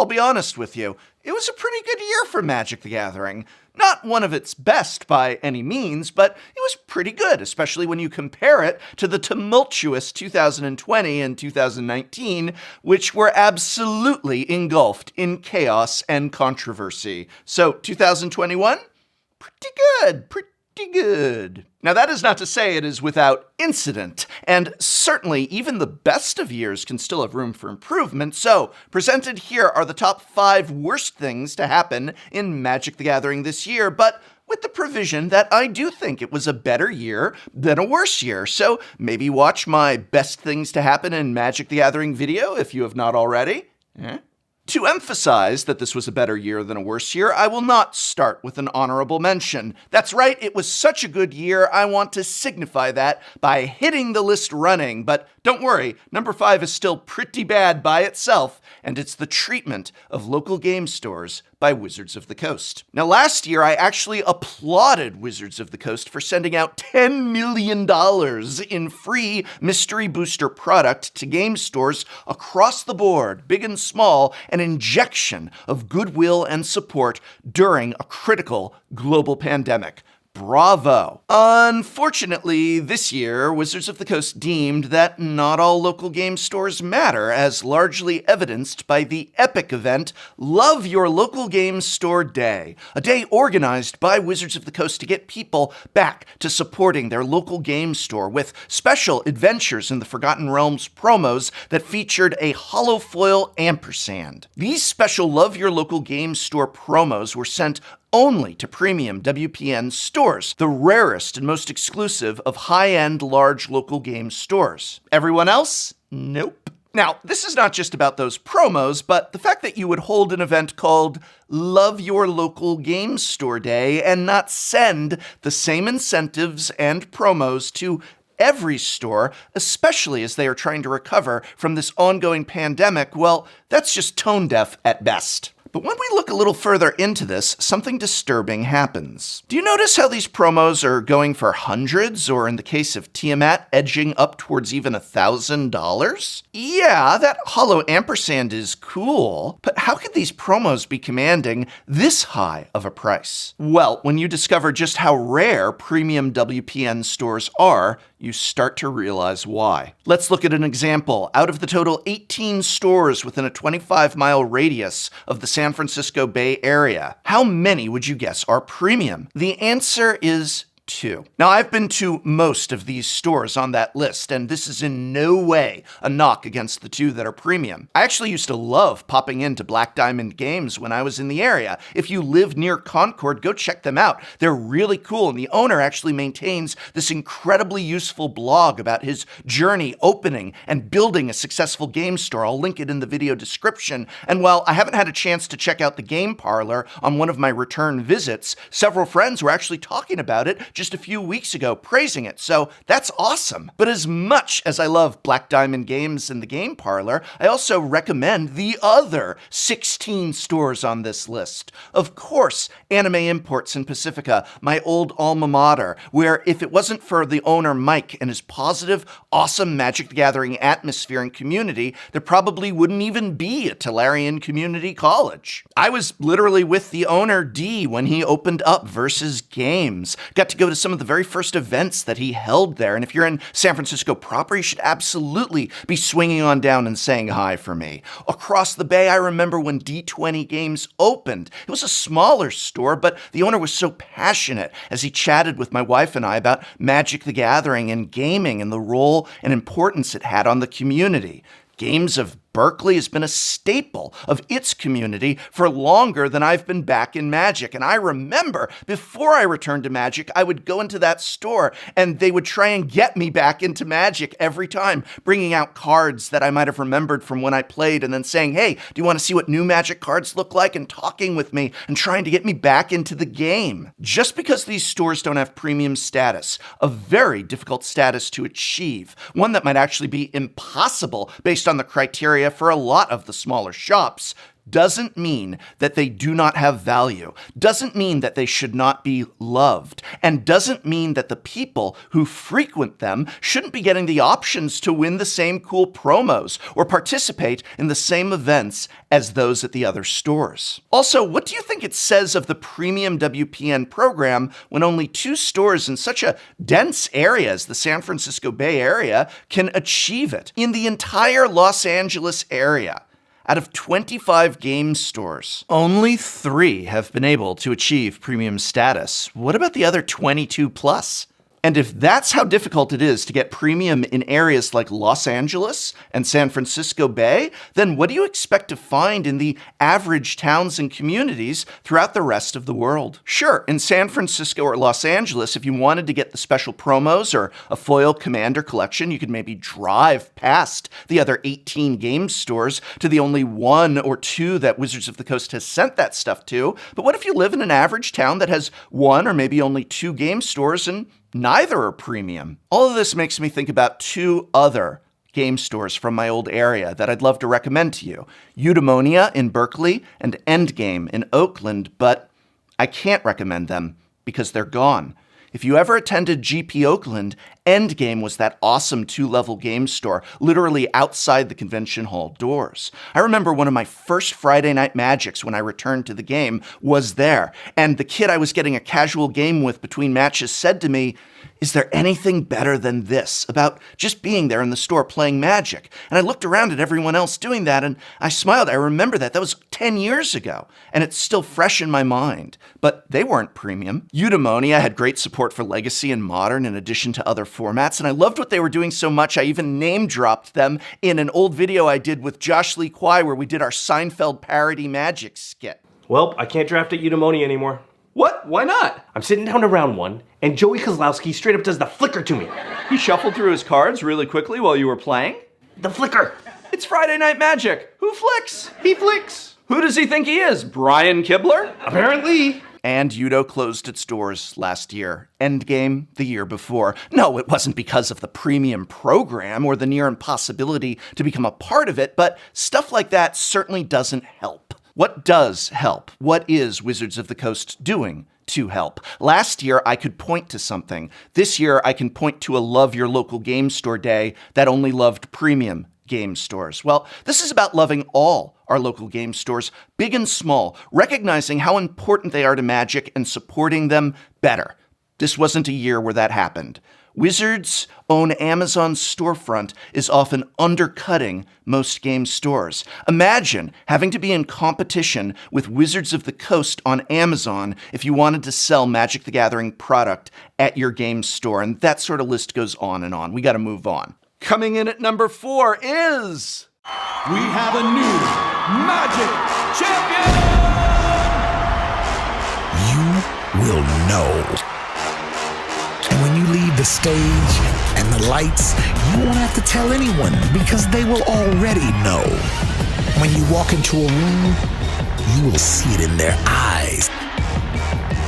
I'll be honest with you, it was a pretty good year for Magic the Gathering. Not one of its best by any means, but it was pretty good, especially when you compare it to the tumultuous 2020 and 2019, which were absolutely engulfed in chaos and controversy. So 2021? Pretty good. Now, that is not to say it is without incident, and certainly even the best of years can still have room for improvement, so presented here are the top 5 worst things to happen in Magic the Gathering this year, but with the provision that I do think it was a better year than a worse year, so maybe watch my best things to happen in Magic the Gathering video if you have not already. To emphasize that this was a better year than a worse year, I will not start with an honorable mention. That's right, it was such a good year, I want to signify that by hitting the list running. But don't worry, number 5 is still pretty bad by itself, and it's the treatment of local game stores by Wizards of the Coast. Now, last year, I actually applauded Wizards of the Coast for sending out $10 million in free mystery booster product to game stores across the board, big and small, an injection of goodwill and support during a critical global pandemic. Bravo. Unfortunately, this year, Wizards of the Coast deemed that not all local game stores matter, as largely evidenced by the epic event, Love Your Local Game Store Day, a day organized by Wizards of the Coast to get people back to supporting their local game store with special Adventures in the Forgotten Realms promos that featured a holofoil ampersand. These special Love Your Local Game Store promos were sent only to premium WPN stores, the rarest and most exclusive of high-end large local game stores. Everyone else? Nope. Now, this is not just about those promos, but the fact that you would hold an event called Love Your Local Game Store Day and not send the same incentives and promos to every store, especially as they are trying to recover from this ongoing pandemic, well, that's just tone deaf at best. But when we look a little further into this, something disturbing happens. Do you notice how these promos are going for hundreds, or in the case of Tiamat, edging up towards even $1,000? Yeah, that hollow ampersand is cool, but how could these promos be commanding this high of a price? Well, when you discover just how rare premium WPN stores are, you start to realize why. Let's look at an example. Out of the total 18 stores within a 25-mile radius of the San Francisco Bay Area, how many would you guess are premium? The answer is 2. Now, I've been to most of these stores on that list, and this is in no way a knock against the 2 that are premium. I actually used to love popping into Black Diamond Games when I was in the area. If you live near Concord, go check them out. They're really cool, and the owner actually maintains this incredibly useful blog about his journey opening and building a successful game store. I'll link it in the video description. And while I haven't had a chance to check out the game parlor on one of my return visits, several friends were actually talking about it just a few weeks ago, praising it, so that's awesome. But as much as I love Black Diamond Games and the game parlor, I also recommend the other 16 stores on this list. Of course, Anime Imports in Pacifica, my old alma mater, where if it wasn't for the owner Mike and his positive, awesome Magic the Gathering atmosphere and community, there probably wouldn't even be a Tolarian Community College. I was literally with the owner D when he opened up Versus Games. Got to go to some of the very first events that he held there, and if you're in San Francisco proper, you should absolutely be swinging on down and saying hi for me. Across the bay, I remember when D20 Games opened. It was a smaller store, but the owner was so passionate as he chatted with my wife and I about Magic the Gathering and gaming and the role and importance it had on the community. Games of Berkeley has been a staple of its community for longer than I've been back in Magic. And I remember before I returned to Magic, I would go into that store and they would try and get me back into Magic every time, bringing out cards that I might have remembered from when I played and then saying, hey, do you want to see what new Magic cards look like? And talking with me and trying to get me back into the game. Just because these stores don't have premium status, a very difficult status to achieve, one that might actually be impossible based on the criteria for a lot of the smaller shops, doesn't mean that they do not have value, doesn't mean that they should not be loved, and doesn't mean that the people who frequent them shouldn't be getting the options to win the same cool promos or participate in the same events as those at the other stores. Also, what do you think it says of the premium WPN program when only 2 stores in such a dense area as the San Francisco Bay Area can achieve it in the entire Los Angeles area? Out of 25 game stores, only 3 have been able to achieve premium status. What about the other 22 plus? And if that's how difficult it is to get premium in areas like Los Angeles and San Francisco Bay, then what do you expect to find in the average towns and communities throughout the rest of the world? Sure, in San Francisco or Los Angeles, if you wanted to get the special promos or a foil commander collection, you could maybe drive past the other 18 game stores to the only 1 or 2 that Wizards of the Coast has sent that stuff to. But what if you live in an average town that has 1 or maybe only 2 game stores and neither are premium? All of this makes me think about 2 other game stores from my old area that I'd love to recommend to you. Eudaimonia in Berkeley and Endgame in Oakland, but I can't recommend them because they're gone. If you ever attended GP Oakland, Endgame was that awesome 2-level game store, literally outside the convention hall doors. I remember one of my first Friday Night Magics when I returned to the game was there, and the kid I was getting a casual game with between matches said to me, "Is there anything better than this about just being there in the store playing Magic?" And I looked around at everyone else doing that, and I smiled. I remember that. That was 10 years ago, and it's still fresh in my mind. But they weren't premium. Eudaimonia had great support for Legacy and Modern in addition to other formats, and I loved what they were doing so much I even name-dropped them in an old video I did with Josh Lee Kwai where we did our Seinfeld parody Magic skit. Well, I can't draft at Eudaimonia anymore. What? Why not? I'm sitting down to round 1, and Joey Kozlowski straight up does the flicker to me. He shuffled through his cards really quickly while you were playing? The flicker! It's Friday Night Magic. Who flicks? He flicks! Who does he think he is? Brian Kibler? Apparently. And Eudo closed its doors last year. Endgame the year before. No, it wasn't because of the premium program or the near impossibility to become a part of it, but stuff like that certainly doesn't help. What does help? What is Wizards of the Coast doing to help? Last year, I could point to something. This year, I can point to a Love Your Local Game Store Day that only loved premium game stores. Well, this is about loving all our local game stores, big and small, recognizing how important they are to Magic and supporting them better. This wasn't a year where that happened. Wizards' own Amazon storefront is often undercutting most game stores. Imagine having to be in competition with Wizards of the Coast on Amazon if you wanted to sell Magic the Gathering product at your game store, and that sort of list goes on and on. We gotta move on. Coming in at number 4 is... we have a new Magic Champion! You will know. And when you leave the stage and the lights, you won't have to tell anyone because they will already know. When you walk into a room, you will see it in their eyes,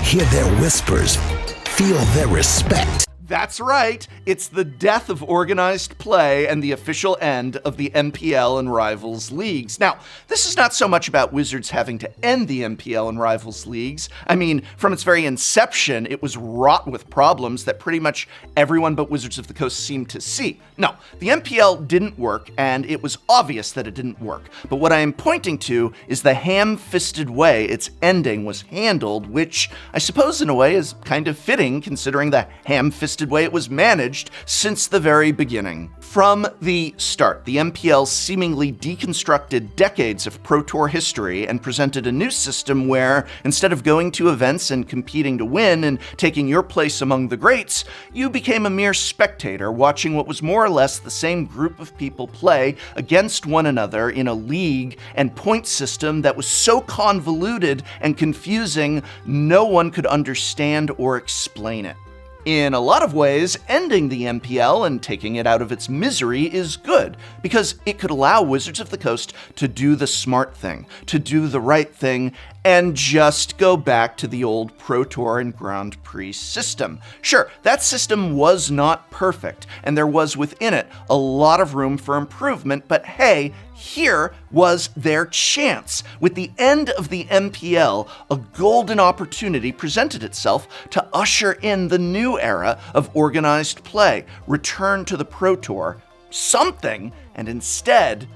hear their whispers, feel their respect. That's right, it's the death of organized play and the official end of the MPL and Rivals leagues. Now, this is not so much about Wizards having to end the MPL and Rivals leagues. I mean, from its very inception, it was wrought with problems that pretty much everyone but Wizards of the Coast seemed to see. No, the MPL didn't work, and it was obvious that it didn't work. But what I am pointing to is the ham-fisted way its ending was handled, which I suppose in a way is kind of fitting considering the ham-fisted way it was managed since the very beginning. From the start, the MPL seemingly deconstructed decades of Pro Tour history and presented a new system where, instead of going to events and competing to win and taking your place among the greats, you became a mere spectator watching what was more or less the same group of people play against one another in a league and point system that was so convoluted and confusing no one could understand or explain it. In a lot of ways, ending the MPL and taking it out of its misery is good, because it could allow Wizards of the Coast to do the smart thing, to do the right thing, and just go back to the old Pro Tour and Grand Prix system. Sure, that system was not perfect, and there was within it a lot of room for improvement, but hey, here was their chance. With the end of the MPL, a golden opportunity presented itself to usher in the new era of organized play, return to the Pro Tour, something, and instead,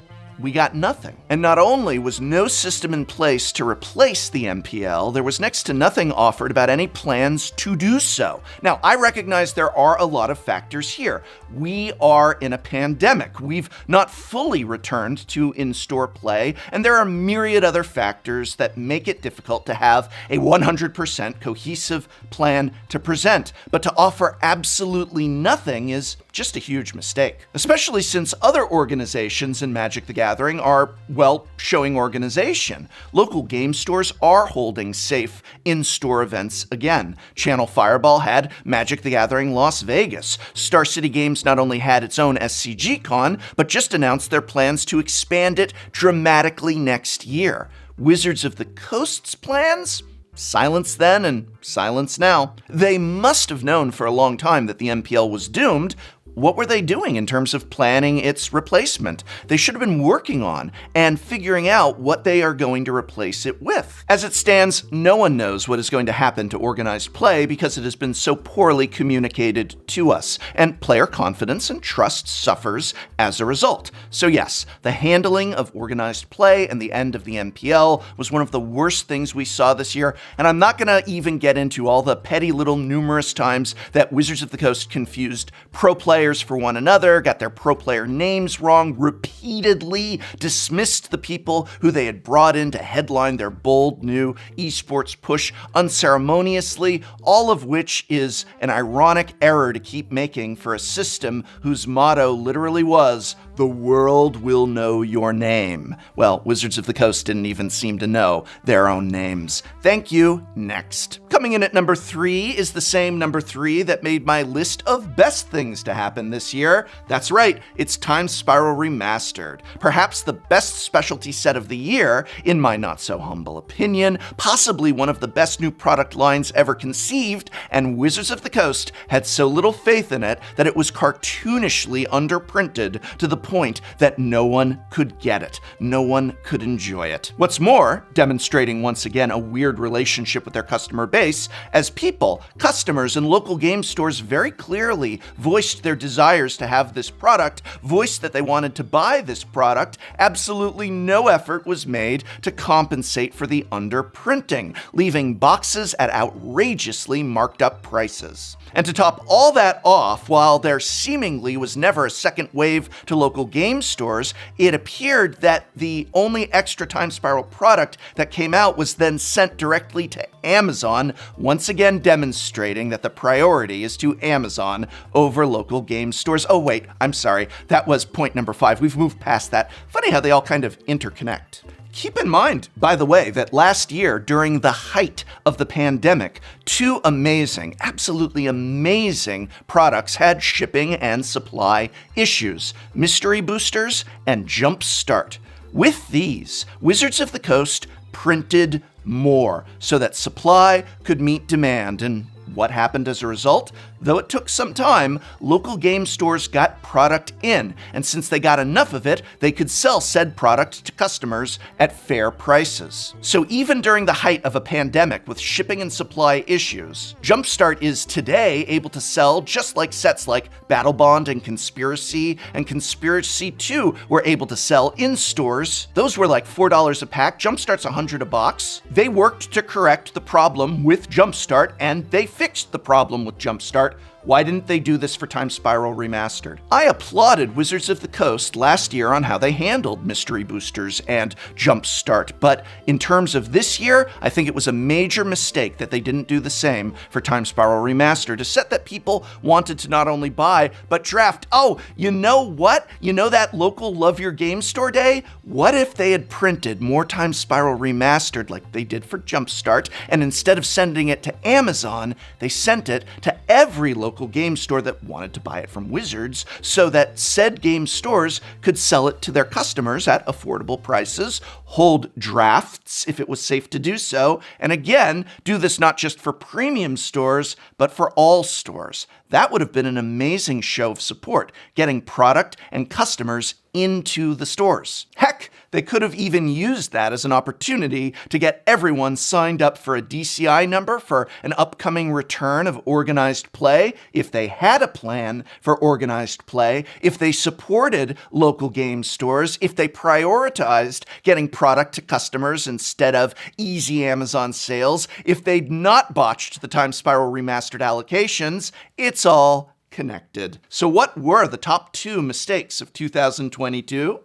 we got nothing. And not only was no system in place to replace the MPL, there was next to nothing offered about any plans to do so. Now, I recognize there are a lot of factors here. We are in a pandemic. We've not fully returned to in-store play, and there are myriad other factors that make it difficult to have a 100% cohesive plan to present. But to offer absolutely nothing is just a huge mistake, especially since other organizations in Magic the Gathering are, well, showing organization. Local game stores are holding safe in-store events again. Channel Fireball had Magic the Gathering Las Vegas. Star City Games not only had its own SCG Con, but just announced their plans to expand it dramatically next year. Wizards of the Coast's plans? Silence then and silence now. They must have known for a long time that the MPL was doomed. What were they doing in terms of planning its replacement? They should have been working on and figuring out what they are going to replace it with. As it stands, no one knows what is going to happen to organized play because it has been so poorly communicated to us, and player confidence and trust suffers as a result. So yes, the handling of organized play and the end of the MPL was one of the worst things we saw this year, and I'm not gonna even get into all the petty little numerous times that Wizards of the Coast confused pro players for one another, got their pro player names wrong, repeatedly dismissed the people who they had brought in to headline their bold new esports push unceremoniously, all of which is an ironic error to keep making for a system whose motto literally was, "The world will know your name." Well, Wizards of the Coast didn't even seem to know their own names. Thank you. Next. Coming in at number 3 is the same number 3 that made my list of best things to happen this year. That's right, it's Time Spiral Remastered. Perhaps the best specialty set of the year, in my not so humble opinion, possibly one of the best new product lines ever conceived, and Wizards of the Coast had so little faith in it that it was cartoonishly underprinted to the point that no one could get it. No one could enjoy it. What's more, demonstrating once again a weird relationship with their customer base, as people, customers, and local game stores very clearly voiced their desires to have this product, voiced that they wanted to buy this product, absolutely no effort was made to compensate for the underprinting, leaving boxes at outrageously marked up prices. And to top all that off, while there seemingly was never a second wave to local game stores, it appeared that the only extra Time Spiral product that came out was then sent directly to Amazon, once again demonstrating that the priority is to Amazon over local game stores. Oh wait, I'm sorry, that was point number 5. We've moved past that. Funny how they all kind of interconnect. Keep in mind, by the way, that last year, during the height of the pandemic, 2 amazing, absolutely amazing products had shipping and supply issues: Mystery Boosters and Jump Start. With these, Wizards of the Coast printed more so that supply could meet demand, and what happened as a result? Though it took some time, local game stores got product in, and since they got enough of it, they could sell said product to customers at fair prices. So even during the height of a pandemic with shipping and supply issues, Jumpstart is today able to sell just like sets like Battle Bond and Conspiracy 2 were able to sell in stores. Those were like $4 a pack. Jumpstart's $100 a box. They worked to correct the problem with Jumpstart, and they fixed the problem with Jumpstart. Why didn't they do this for Time Spiral Remastered? I applauded Wizards of the Coast last year on how they handled Mystery Boosters and Jumpstart, but in terms of this year, I think it was a major mistake that they didn't do the same for Time Spiral Remastered, a set that people wanted to not only buy, but draft. Oh, you know what? You know that local Love Your Game Store day? What if they had printed more Time Spiral Remastered like they did for Jumpstart, and instead of sending it to Amazon, they sent it to every local local game store that wanted to buy it from Wizards so that said game stores could sell it to their customers at affordable prices, hold drafts if it was safe to do so, and again, do this not just for premium stores, but for all stores. That would have been an amazing show of support, getting product and customers into the stores. Heck, they could have even used that as an opportunity to get everyone signed up for a DCI number for an upcoming return of organized play, if they had a plan for organized play, if they supported local game stores, if they prioritized getting product to customers instead of easy Amazon sales, if they'd not botched the Time Spiral Remastered allocations. It's all connected. So what were the top 2 mistakes of 2022?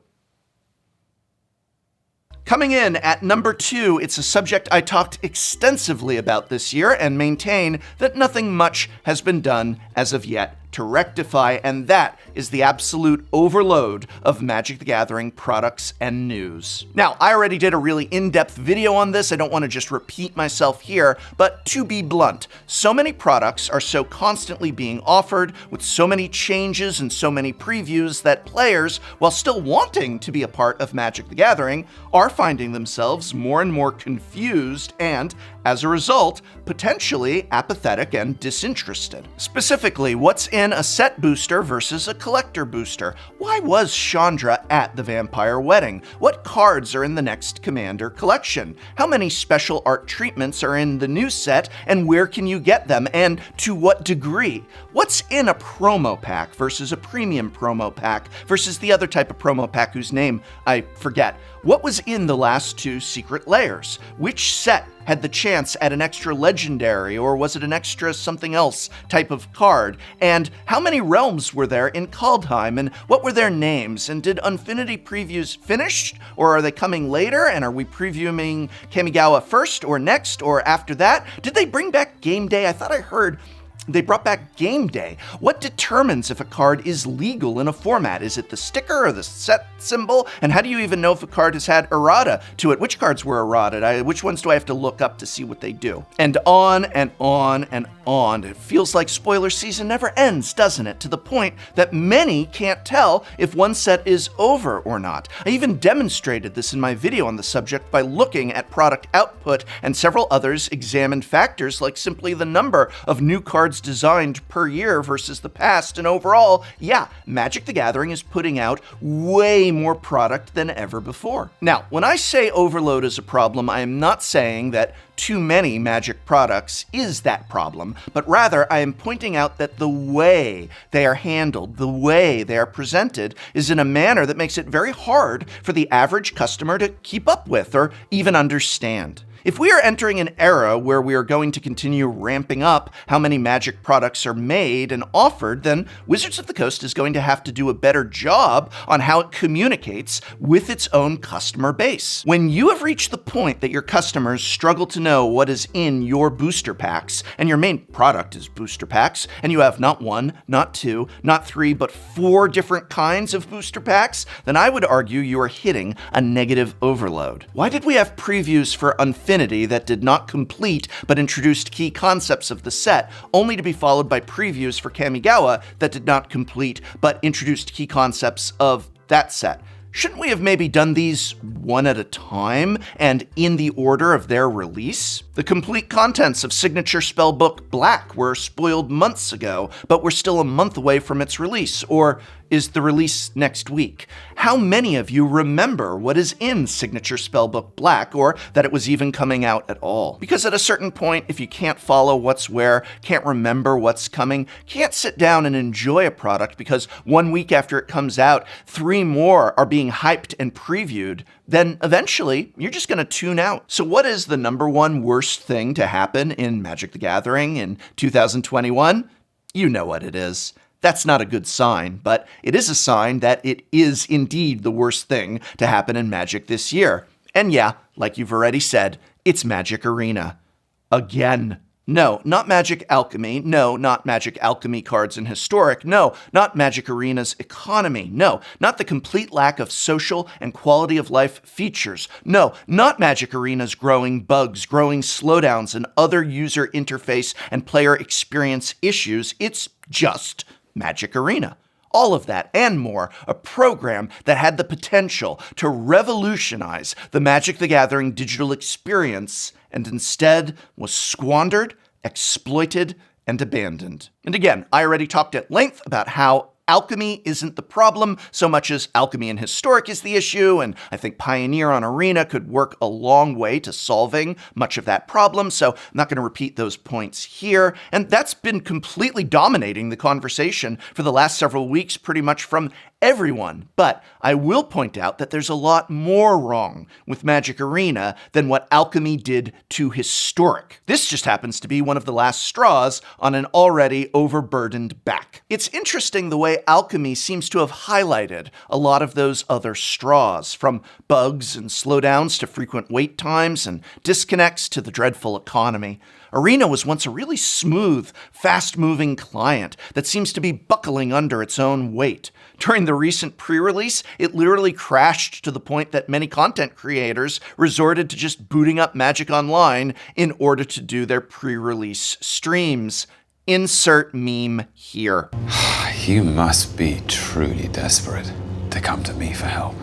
Coming in at number 2, it's a subject I talked extensively about this year and maintain that nothing much has been done as of yet to rectify, and that is the absolute overload of Magic the Gathering products and news. Now, I already did a really in-depth video on this. I don't want to just repeat myself here, but to be blunt, so many products are so constantly being offered with so many changes and so many previews that players, while still wanting to be a part of Magic the Gathering, are finding themselves more and more confused and, as a result, potentially apathetic and disinterested. Specifically, what's in a set booster versus a collector booster? Why was Chandra at the Vampire Wedding? What cards are in the next Commander collection? How many special art treatments are in the new set, and where can you get them, and to what degree? What's in a promo pack versus a premium promo pack versus the other type of promo pack whose name I forget? What was in the last 2 secret layers? Which set had the chance at an extra legendary, or was it an extra something else type of card? And how many realms were there in Kaldheim, and what were their names? And did Unfinity previews finish, or are they coming later? And are we previewing Kamigawa first, or next, or after that? Did they bring back Game Day? I thought I heard they brought back Game Day. What determines if a card is legal in a format? Is it the sticker or the set symbol? And how do you even know if a card has had errata to it? Which cards were errata? Which ones do I have to look up to see what they do? And on and on and on. It feels like spoiler season never ends, doesn't it? To the point that many can't tell if one set is over or not. I even demonstrated this in my video on the subject by looking at product output, and several others examined factors like simply the number of new cards designed per year versus the past, and overall, yeah, Magic the Gathering is putting out way more product than ever before. Now, when I say overload is a problem, I am not saying that too many Magic products is that problem, but rather I am pointing out that the way they are handled, the way they are presented, is in a manner that makes it very hard for the average customer to keep up with or even understand. If we are entering an era where we are going to continue ramping up how many Magic products are made and offered, then Wizards of the Coast is going to have to do a better job on how it communicates with its own customer base. When you have reached the point that your customers struggle to know what is in your booster packs, and your main product is booster packs, and you have not 1, not 2, not 3, but 4 different kinds of booster packs, then I would argue you are hitting a negative overload. Why did we have previews for Unfinity that did not complete but introduced key concepts of the set, only to be followed by previews for Kamigawa that did not complete but introduced key concepts of that set? Shouldn't we have maybe done these one at a time and in the order of their release? The complete contents of Signature Spellbook Black were spoiled months ago, but we're still a month away from its release, or is the release next week? How many of you remember what is in Signature Spellbook Black, or that it was even coming out at all? Because at a certain point, if you can't follow what's where, can't remember what's coming, can't sit down and enjoy a product because 1 week after it comes out, 3 more are being hyped and previewed, then eventually you're just going to tune out. So what is the number one worst thing to happen in Magic the Gathering in 2021? You know what it is. That's not a good sign, but it is a sign that it is indeed the worst thing to happen in Magic this year. And yeah, like you've already said, it's Magic Arena. Again. No, not Magic Alchemy. No, not Magic Alchemy cards in Historic. No, not Magic Arena's economy. No, not the complete lack of social and quality of life features. No, not Magic Arena's growing bugs, growing slowdowns, and other user interface and player experience issues. It's just Magic Arena. All of that and more, a program that had the potential to revolutionize the Magic the Gathering digital experience and instead was squandered, exploited, and abandoned. And again, I already talked at length about how Alchemy isn't the problem so much as Alchemy in Historic is the issue, and I think Pioneer on Arena could work a long way to solving much of that problem, so I'm not going to repeat those points here. And that's been completely dominating the conversation for the last several weeks, pretty much from everyone. But I will point out that there's a lot more wrong with Magic Arena than what Alchemy did to Historic. This just happens to be one of the last straws on an already overburdened back. It's interesting the way Alchemy seems to have highlighted a lot of those other straws, from bugs and slowdowns to frequent wait times and disconnects to the dreadful economy. Arena was once a really smooth, fast-moving client that seems to be buckling under its own weight. During the recent pre-release, it literally crashed to the point that many content creators resorted to just booting up Magic Online in order to do their pre-release streams. Insert meme here. You must be truly desperate to come to me for help.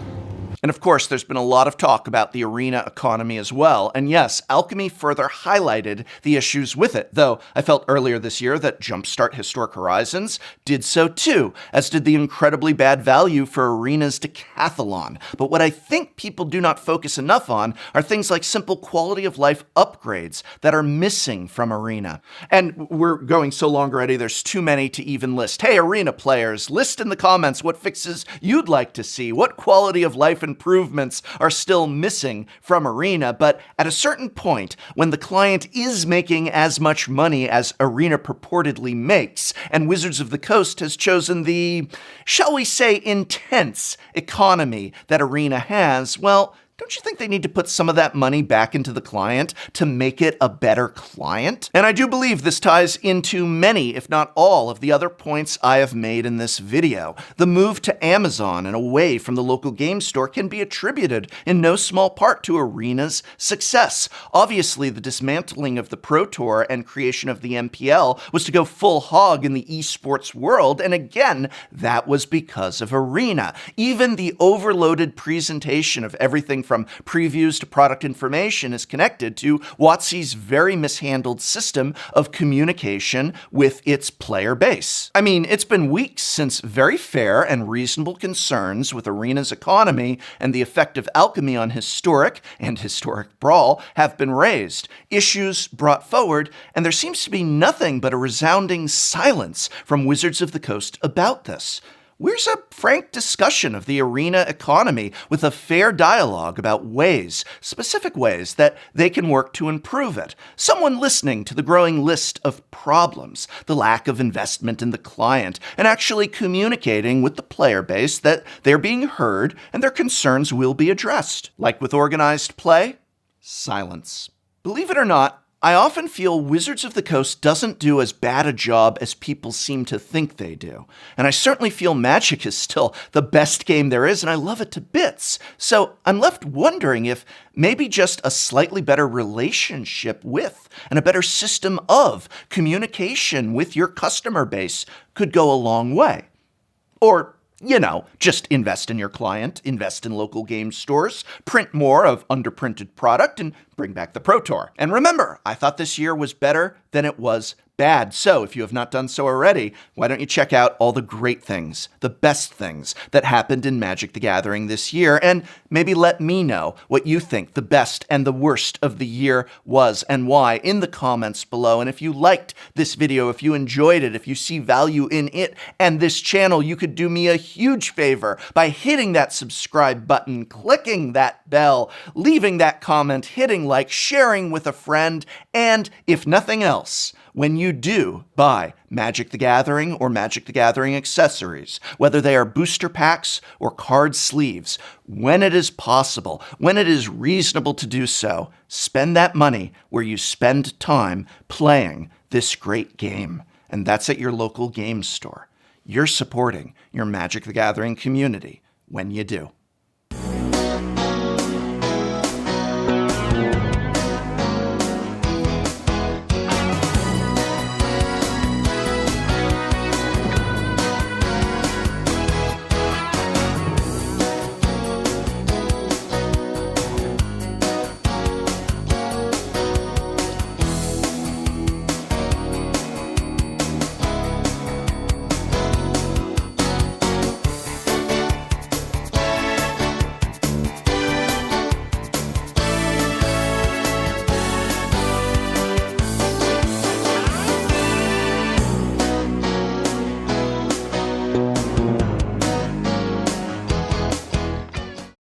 And of course, there's been a lot of talk about the Arena economy as well. And yes, Alchemy further highlighted the issues with it, though I felt earlier this year that Jumpstart Historic Horizons did so too, as did the incredibly bad value for Arena's Decathlon. But what I think people do not focus enough on are things like simple quality of life upgrades that are missing from Arena. And we're going so long already, there's too many to even list. Hey, Arena players, list in the comments what fixes you'd like to see, what quality of life improvements are still missing from Arena. But at a certain point, when the client is making as much money as Arena purportedly makes, and Wizards of the Coast has chosen the, shall we say, intense economy that Arena has, well, don't you think they need to put some of that money back into the client to make it a better client? And I do believe this ties into many, if not all, of the other points I have made in this video. The move to Amazon and away from the local game store can be attributed in no small part to Arena's success. Obviously, the dismantling of the Pro Tour and creation of the MPL was to go full hog in the esports world, and again, that was because of Arena. Even the overloaded presentation of everything from previews to product information is connected to WotC's very mishandled system of communication with its player base. I mean, it's been weeks since very fair and reasonable concerns with Arena's economy and the effect of Alchemy on Historic and Historic Brawl have been raised, issues brought forward, and there seems to be nothing but a resounding silence from Wizards of the Coast about this. Where's a frank discussion of the Arena economy with a fair dialogue about ways, specific ways, that they can work to improve it? Someone listening to the growing list of problems, the lack of investment in the client, and actually communicating with the player base that they're being heard and their concerns will be addressed. Like with organized play, silence. Believe it or not, I often feel Wizards of the Coast doesn't do as bad a job as people seem to think they do. And I certainly feel Magic is still the best game there is, and I love it to bits. So I'm left wondering if maybe just a slightly better relationship with and a better system of communication with your customer base could go a long way. Or, you know, just invest in your client, invest in local game stores, print more of underprinted product, and bring back the Pro Tour. And remember, I thought this year was better than it was bad. So if you have not done so already, why don't you check out all the great things, the best things that happened in Magic the Gathering this year, and maybe let me know what you think the best and the worst of the year was and why in the comments below. And if you liked this video, if you enjoyed it, if you see value in it and this channel, you could do me a huge favor by hitting that subscribe button, clicking that bell, leaving that comment, hitting like, sharing with a friend, and if nothing else, else, when you do buy Magic the Gathering or Magic the Gathering accessories, whether they are booster packs or card sleeves, when it is possible, when it is reasonable to do so, spend that money where you spend time playing this great game. And that's at your local game store. You're supporting your Magic the Gathering community when you do.